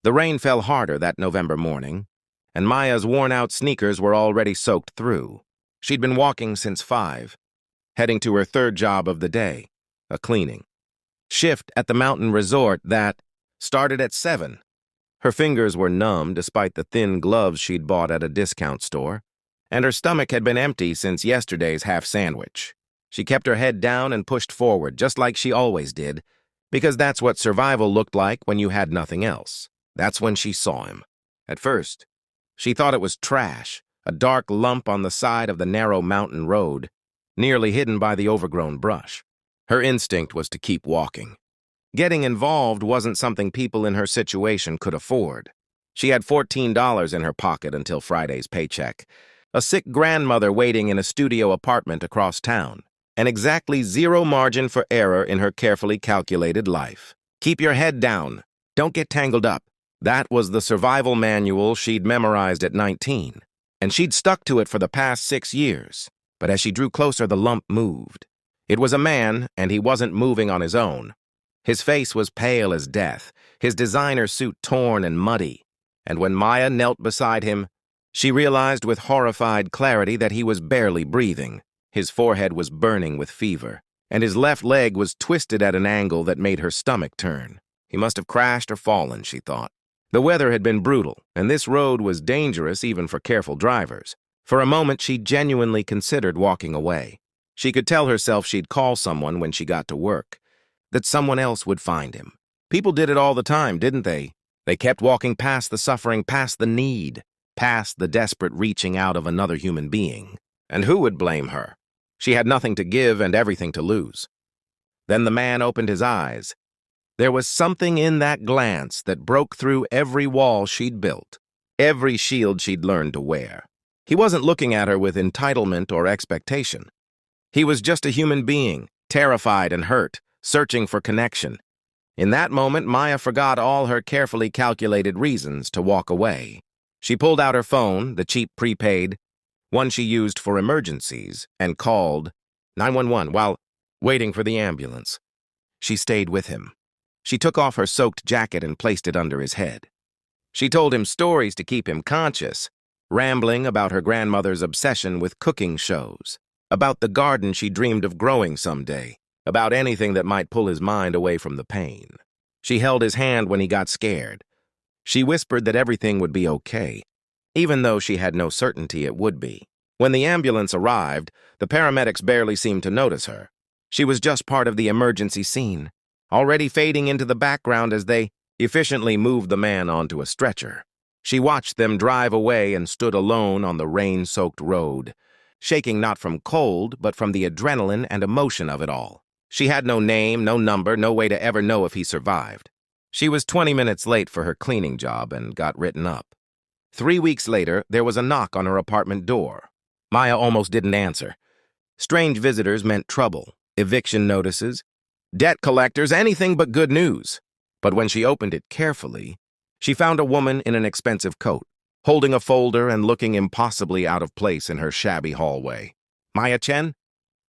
The rain fell harder that November morning, and Maya's worn-out sneakers were already soaked through. She'd been walking since 5, heading to her third job of the day, a cleaning shift at the mountain resort that started at 7. Her fingers were numb despite the thin gloves she'd bought at a discount store, and her stomach had been empty since yesterday's half sandwich. She kept her head down and pushed forward, just like she always did, because that's what survival looked like when you had nothing else. That's when she saw him. At first, she thought it was trash, a dark lump on the side of the narrow mountain road, nearly hidden by the overgrown brush. Her instinct was to keep walking. Getting involved wasn't something people in her situation could afford. She had $14 in her pocket until Friday's paycheck, a sick grandmother waiting in a studio apartment across town, and exactly 0 margin for error in her carefully calculated life. Keep your head down. Don't get tangled up. That was the survival manual she'd memorized at 19, and she'd stuck to it for the past 6 years. But as she drew closer, the lump moved. It was a man, and he wasn't moving on his own. His face was pale as death, his designer suit torn and muddy, and when Maya knelt beside him, she realized with horrified clarity that he was barely breathing. His forehead was burning with fever, and his left leg was twisted at an angle that made her stomach turn. He must have crashed or fallen, she thought. The weather had been brutal, and this road was dangerous even for careful drivers. For a moment, she genuinely considered walking away. She could tell herself she'd call someone when she got to work, that someone else would find him. People did it all the time, didn't they? They kept walking past the suffering, past the need, past the desperate reaching out of another human being. And who would blame her? She had nothing to give and everything to lose. Then the man opened his eyes. There was something in that glance that broke through every wall she'd built, every shield she'd learned to wear. He wasn't looking at her with entitlement or expectation. He was just a human being, terrified and hurt, searching for connection. In that moment, Maya forgot all her carefully calculated reasons to walk away. She pulled out her phone, the cheap prepaid, one she used for emergencies, and called 911 while waiting for the ambulance. She stayed with him. She took off her soaked jacket and placed it under his head. She told him stories to keep him conscious, rambling about her grandmother's obsession with cooking shows, about the garden she dreamed of growing someday, about anything that might pull his mind away from the pain. She held his hand when he got scared. She whispered that everything would be okay, even though she had no certainty it would be. When the ambulance arrived, the paramedics barely seemed to notice her. She was just part of the emergency scene, already fading into the background as they efficiently moved the man onto a stretcher. She watched them drive away and stood alone on the rain-soaked road, shaking not from cold, but from the adrenaline and emotion of it all. She had no name, no number, no way to ever know if he survived. She was 20 minutes late for her cleaning job and got written up. 3 weeks later, there was a knock on her apartment door. Maya almost didn't answer. Strange visitors meant trouble, eviction notices, debt collectors, anything but good news. But when she opened it carefully, she found a woman in an expensive coat, holding a folder and looking impossibly out of place in her shabby hallway. "Maya Chen?"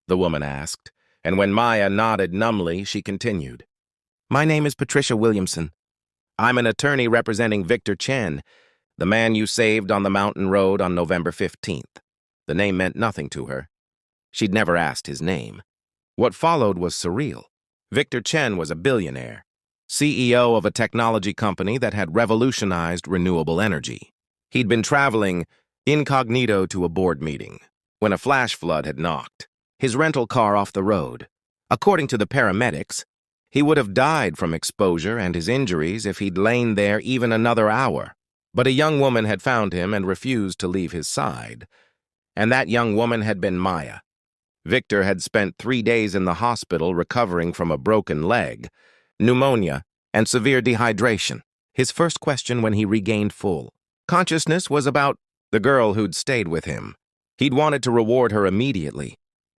the woman asked, and when Maya nodded numbly, she continued. "My name is Patricia Williamson. I'm an attorney representing Victor Chen, the man you saved on the mountain road on November 15th. The name meant nothing to her. She'd never asked his name. What followed was surreal. Victor Chen was a billionaire, CEO of a technology company that had revolutionized renewable energy. He'd been traveling incognito to a board meeting when a flash flood had knocked his rental car off the road. According to the paramedics, he would have died from exposure and his injuries if he'd lain there even another hour. But a young woman had found him and refused to leave his side. And that young woman had been Maya. Victor had spent 3 days in the hospital recovering from a broken leg, pneumonia, and severe dehydration. His first question when he regained full consciousness was about the girl who'd stayed with him. He'd wanted to reward her immediately,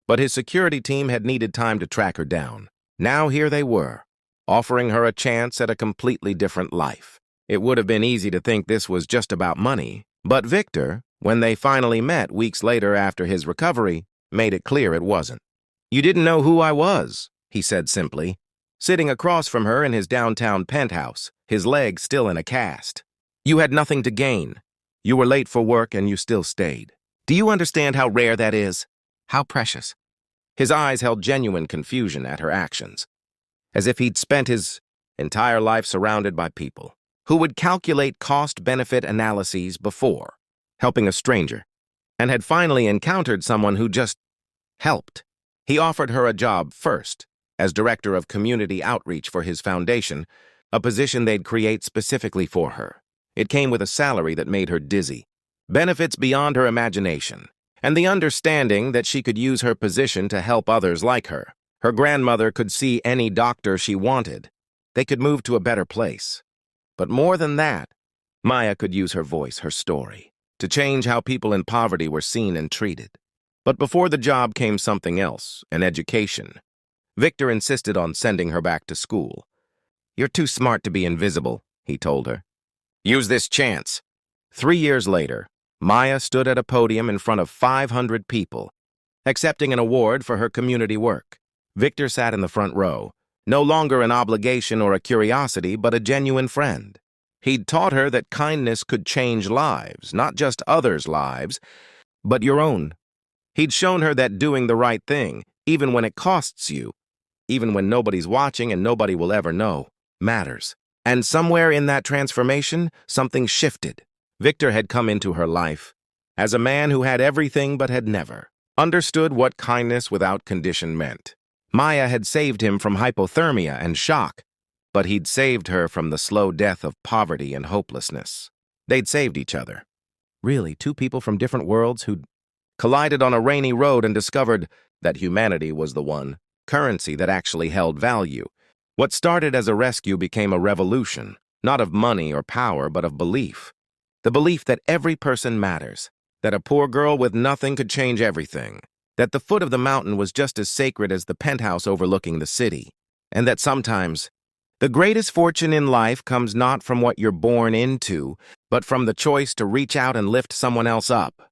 but his security team had needed time to track her down. Now here they were, offering her a chance at a completely different life. It would have been easy to think this was just about money, but Victor, when they finally met weeks later after his recovery, made it clear it wasn't. "You didn't know who I was," he said simply. sitting across from her in his downtown penthouse, his leg still in a cast. You had nothing to gain. You were late for work and you still stayed. Do you understand how rare that is? How precious? His eyes held genuine confusion at her actions, as if he'd spent his entire life surrounded by people who would calculate cost-benefit analyses before helping a stranger, and had finally encountered someone who just helped. He offered her a job first, as director of community outreach for his foundation, a position they'd create specifically for her. It came with a salary that made her dizzy, benefits beyond her imagination, and the understanding that she could use her position to help others like her. Her grandmother could see any doctor she wanted. They could move to a better place. But more than that, Maya could use her voice, her story, to change how people in poverty were seen and treated. But before the job came something else, an education. Victor insisted on sending her back to school. "You're too smart to be invisible," he told her. "Use this chance." 3 years later, Maya stood at a podium in front of 500 people, accepting an award for her community work. Victor sat in the front row, no longer an obligation or a curiosity, but a genuine friend. He'd taught her that kindness could change lives, not just others' lives, but your own. He'd shown her that doing the right thing, even when it costs you, even when nobody's watching and nobody will ever know, matters. And somewhere in that transformation, something shifted. Victor had come into her life as a man who had everything but had never understood what kindness without condition meant. Maya had saved him from hypothermia and shock, but he'd saved her from the slow death of poverty and hopelessness. They'd saved each other. Really, two people from different worlds who'd collided on a rainy road and discovered that humanity was the one currency that actually held value. What started as a rescue became a revolution, not of money or power, but of belief. The belief that every person matters, that a poor girl with nothing could change everything, that the foot of the mountain was just as sacred as the penthouse overlooking the city, and that sometimes the greatest fortune in life comes not from what you're born into, but from the choice to reach out and lift someone else up.